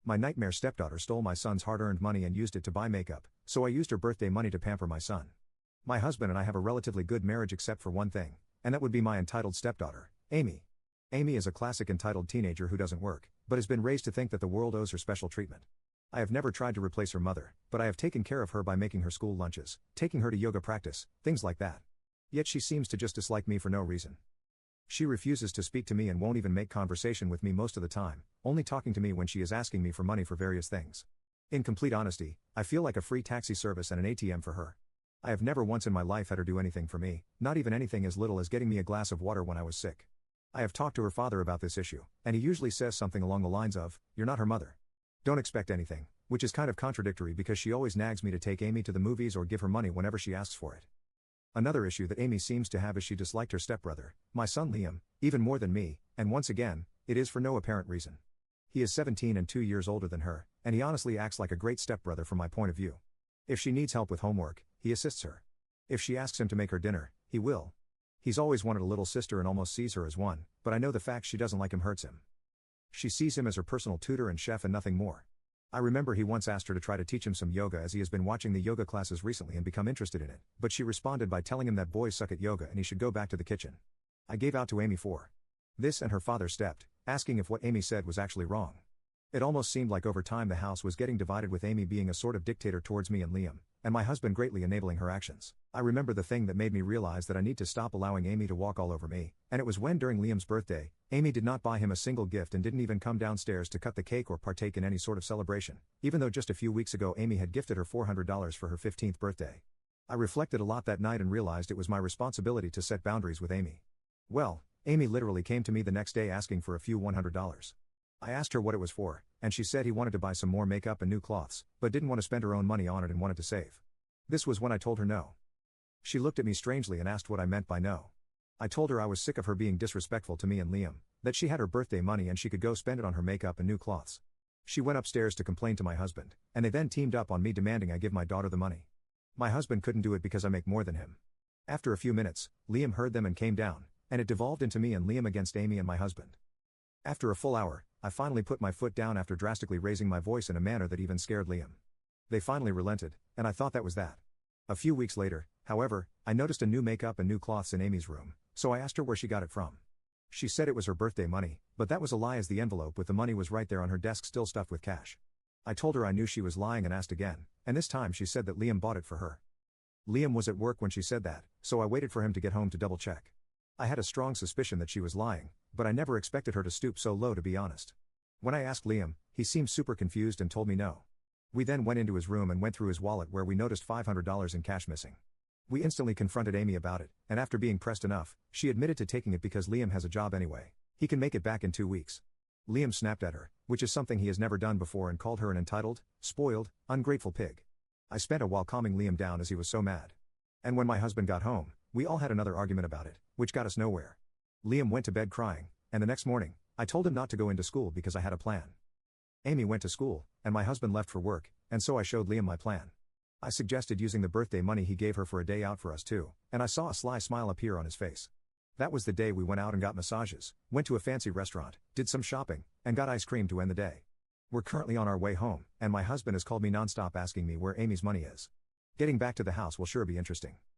My nightmare stepdaughter stole my son's hard-earned money and used it to buy makeup, so I used her birthday money to pamper my son. My husband and I have a relatively good marriage except for one thing, and that would be my entitled stepdaughter, Amy. Amy is a classic entitled teenager who doesn't work, but has been raised to think that the world owes her special treatment. I have never tried to replace her mother, but I have taken care of her by making her school lunches, taking her to yoga practice, things like that. Yet she seems to just dislike me for no reason. She refuses to speak to me and won't even make conversation with me most of the time, only talking to me when she is asking me for money for various things. In complete honesty, I feel like a free taxi service and an ATM for her. I have never once in my life had her do anything for me, not even anything as little as getting me a glass of water when I was sick. I have talked to her father about this issue, and he usually says something along the lines of, "You're not her mother. Don't expect anything," which is kind of contradictory because she always nags me to take Amy to the movies or give her money whenever she asks for it. Another issue that Amy seems to have is she disliked her stepbrother, my son Liam, even more than me, and once again, it is for no apparent reason. He is 17 and 2 years older than her, and he honestly acts like a great stepbrother from my point of view. If she needs help with homework, he assists her. If she asks him to make her dinner, he will. He's always wanted a little sister and almost sees her as one, but I know the fact she doesn't like him hurts him. She sees him as her personal tutor and chef and nothing more. I remember he once asked her to try to teach him some yoga as he has been watching the yoga classes recently and become interested in it, but she responded by telling him that boys suck at yoga and he should go back to the kitchen. I gave out to Amy for this and her father stepped, asking if what Amy said was actually wrong. It almost seemed like over time the house was getting divided with Amy being a sort of dictator towards me and Liam, and my husband greatly enabling her actions. I remember the thing that made me realize that I need to stop allowing Amy to walk all over me, and it was when during Liam's birthday, Amy did not buy him a single gift and didn't even come downstairs to cut the cake or partake in any sort of celebration, even though just a few weeks ago Amy had gifted her $400 for her 15th birthday. I reflected a lot that night and realized it was my responsibility to set boundaries with Amy. Well, Amy literally came to me the next day asking for a few $100. I asked her what it was for, and she said he wanted to buy some more makeup and new cloths, but didn't want to spend her own money on it and wanted to save. This was when I told her no. She looked at me strangely and asked what I meant by no. I told her I was sick of her being disrespectful to me and Liam, that she had her birthday money and she could go spend it on her makeup and new cloths. She went upstairs to complain to my husband, and they then teamed up on me demanding I give my daughter the money. My husband couldn't do it because I make more than him. After a few minutes, Liam heard them and came down, and it devolved into me and Liam against Amy and my husband. After a full hour, I finally put my foot down after drastically raising my voice in a manner that even scared Liam. They finally relented, and I thought that was that. A few weeks later, however, I noticed a new makeup and new cloths in Amy's room, so I asked her where she got it from. She said it was her birthday money, but that was a lie as the envelope with the money was right there on her desk still stuffed with cash. I told her I knew she was lying and asked again, and this time she said that Liam bought it for her. Liam was at work when she said that, so I waited for him to get home to double check. I had a strong suspicion that she was lying, but I never expected her to stoop so low to be honest. When I asked Liam, he seemed super confused and told me no. We then went into his room and went through his wallet where we noticed $500 in cash missing. We instantly confronted Amy about it, and after being pressed enough, she admitted to taking it because Liam has a job anyway. He can make it back in 2 weeks. Liam snapped at her, which is something he has never done before, and called her an entitled, spoiled, ungrateful pig. I spent a while calming Liam down as he was so mad. And when my husband got home, we all had another argument about it, which got us nowhere. Liam went to bed crying, and the next morning, I told him not to go into school because I had a plan. Amy went to school, and my husband left for work, and so I showed Liam my plan. I suggested using the birthday money he gave her for a day out for us too, and I saw a sly smile appear on his face. That was the day we went out and got massages, went to a fancy restaurant, did some shopping, and got ice cream to end the day. We're currently on our way home, and my husband has called me nonstop asking me where Amy's money is. Getting back to the house will sure be interesting.